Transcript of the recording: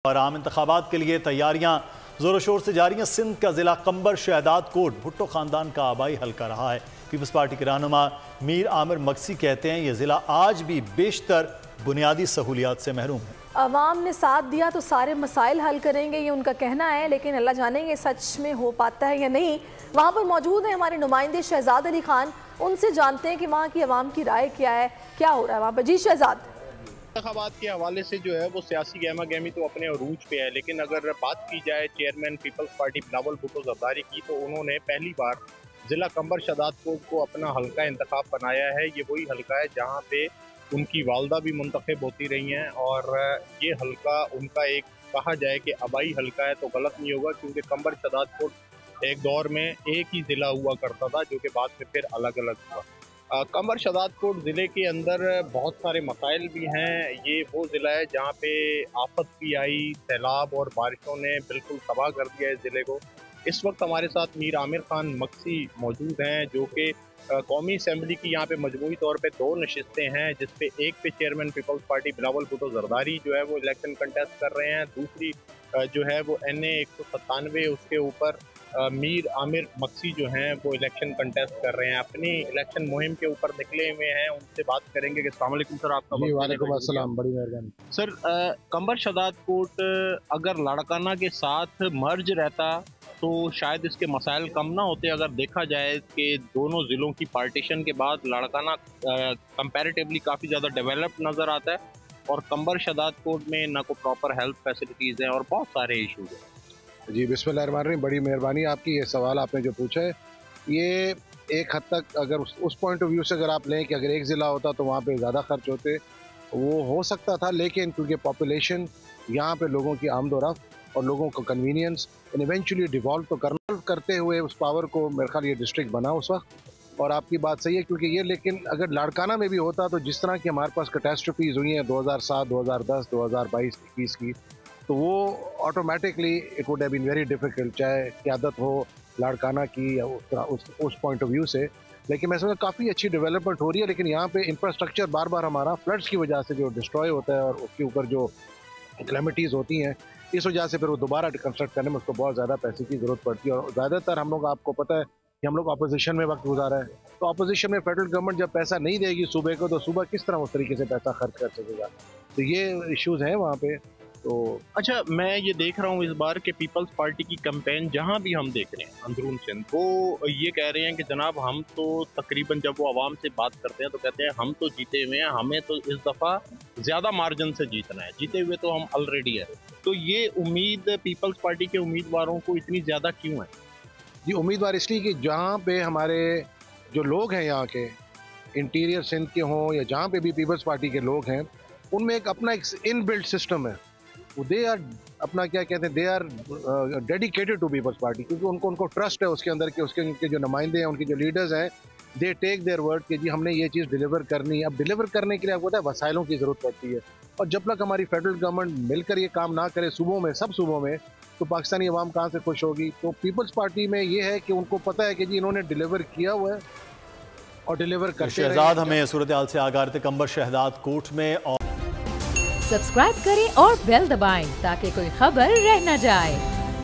और आम इंतखाबात के लिए तैयारियां जोरों शोर से जारी हैं। सिंध का जिला कंबर शहदाद कोट भुट्टो खानदान का आबाई हल्का रहा है। पीपल्स पार्टी के रहनुमा मीर आमिर मक्सी कहते हैं यह जिला आज भी बेशतर बुनियादी सहूलियात से महरूम है। अवाम ने साथ दिया तो सारे मसाइल हल करेंगे, ये उनका कहना है, लेकिन अल्लाह जाने ये सच में हो पाता है या नहीं। वहाँ पर मौजूद हैं हमारे नुमाइंदे शहजाद अली खान, उनसे जानते हैं कि वहाँ की अवाम की राय क्या है, क्या हो रहा है वहाँ पर। जी शहजाद, इंतखाबात के हवाले से जो है वो सियासी गहमा गहमी तो अपने अरूज पे है, लेकिन अगर बात की जाए चेयरमैन पीपल्स पार्टी बिलावल भुट्टो जरदारी की तो उन्होंने पहली बार जिला कंबर शहदाद कोट को अपना हल्का इंतखाब बनाया है। ये वही हल्का है जहाँ पे उनकी वालदा भी मुंतखब होती रही हैं और ये हल्का उनका एक कहा जाए कि आबाई हल्का है तो गलत नहीं होगा, क्योंकि कंबर शहदाद कोट एक दौर में एक ही ज़िला हुआ करता था जो कि बाद में फिर अलग अलग हुआ। कंबर शहदाद कोट ज़िले के अंदर बहुत सारे मसाइल भी हैं। ये वो ज़िला है जहाँ पे आफत भी आई, सैलाब और बारिशों ने बिल्कुल तबाह कर दिया इस ज़िले को। इस वक्त हमारे साथ मीर आमिर खान मक्सी मौजूद हैं जो कि कौमी असम्बली की यहाँ पे मजमूई तौर पे 2 नशिस्तें हैं, जिसपे एक पे चेयरमैन पीपल्स पार्टी बिलावल भुट्टो जरदारी जो है वो इलेक्शन कंटेस्ट कर रहे हैं, दूसरी जो है वो NA 197 उसके ऊपर मीर आमिर मक्सी जो हैं वो इलेक्शन कंटेस्ट कर रहे हैं। अपनी इलेक्शन मुहिम के ऊपर निकले हुए हैं, उनसे बात करेंगे कि अस्सलाम वालेकुम सर, आपका। वालेकुम अस्सलाम, बड़ी मेहरबानी सर। कंबर शहदाद कोट अगर लाड़काना के साथ मर्ज रहता तो शायद इसके मसाइल कम ना होते। अगर देखा जाए कि दोनों ज़िलों की पार्टीशन के बाद लाड़काना कंपैरेटिवली काफ़ी ज़्यादा डेवलप्ड नज़र आता है और कंबर शहदाद कोट में ना कोई प्रॉपर हेल्थ फैसिलिटीज़ हैं और बहुत सारे इशूज़ हैं। जी बिस्मिल्लाहिर्रहमानिर्रहीम, बड़ी मेहरबानी आपकी। ये सवाल आपने जो पूछा है ये एक हद तक अगर उस पॉइंट ऑफ व्यू से अगर आप लें कि अगर एक ज़िला होता तो वहाँ पे ज़्यादा खर्च होते, वो हो सकता था, लेकिन क्योंकि पॉपुलेशन यहाँ पे लोगों की आमदोरफ्त और लोगों को कन्वीनियंस इवेंचुअली डिवॉल्व करते हुए उस पावर को मेरे ख्याल ये डिस्ट्रिक्ट बना उस वक्त। और आपकी बात सही है क्योंकि ये, लेकिन अगर लाड़काना में भी होता तो जिस तरह की हमारे पास कैटास्ट्रोफीज हुई हैं 2007, 2010, 2022, 2021 की, तो वो automatically it would have been very difficult, चाहे क़यादत हो लाड़काना की या उस पॉइंट ऑफ व्यू से। लेकिन मैं समझता काफ़ी अच्छी डेवलपमेंट हो रही है, लेकिन यहाँ पे इंफ्रास्ट्रक्चर बार बार हमारा फ्लड्स की वजह से जो डिस्ट्रॉय होता है और उसके ऊपर जो क्लेमिटीज़ होती हैं, इस वजह से फिर वो दोबारा रिकन्स्ट्रक्ट करने में उसको बहुत ज़्यादा पैसे की ज़रूरत पड़ती है। और ज़्यादातर हम लोग, आपको पता है कि हम लोग अपोजिशन में वक्त गुजारा है, तो अपोजिशन में फेडरल गवर्नमेंट जब पैसा नहीं देगी सूबे को तो सूबा किस तरह उस तरीके से पैसा खर्च कर सकेगा, तो ये इश्यूज़ हैं वहाँ पे। तो अच्छा, मैं ये देख रहा हूँ इस बार के पीपल्स पार्टी की कैंपेन जहाँ भी हम देख रहे हैं अंदरून सिंध, वो ये कह रहे हैं कि जनाब हम तो तकरीबन जब वो आवाम से बात करते हैं तो कहते हैं हम तो जीते हुए हैं, हमें तो इस दफ़ा ज़्यादा मार्जिन से जीतना है, जीते हुए तो हम ऑलरेडी है। तो ये उम्मीद पीपल्स पार्टी के उम्मीदवारों को इतनी ज़्यादा क्यों है? ये उम्मीदवार इसलिए कि जहाँ पे हमारे जो लोग हैं यहाँ के इंटीरियर सिंध के हों या जहाँ पे भी पीपल्स पार्टी के लोग हैं, उनमें एक अपना एक इनबिल्ट सिस्टम है। दे आर अपना क्या कहते हैं, they are dedicated to Peoples Party, क्योंकि उनको ट्रस्ट है उसके अंदर के, उसके उनके जो नुमाइंदे हैं, उनके जो लीडर्स हैं, दे टेक देयर वर्ड कि जी हमने ये चीज़ डिलीवर करनी है। अब डिलीवर करने के लिए आपको पता है वसाइलों की ज़रूरत पड़ती है, और जब तक हमारी फेडरल गवर्नमेंट मिलकर ये काम ना करे सूबों में, सब सूबों में, तो पाकिस्तानी अवाम कहाँ से खुश होगी। तो पीपल्स पार्टी में ये है कि उनको पता है कि जी इन्होंने डिलीवर किया हुआ है और डिलीवर करते हैं। शहजाद हमें सूरत हाल से आगाह थे कंबर शहदाद कोट में। और सब्सक्राइब करें और बेल दबाएं ताकि कोई खबर रह न जाए।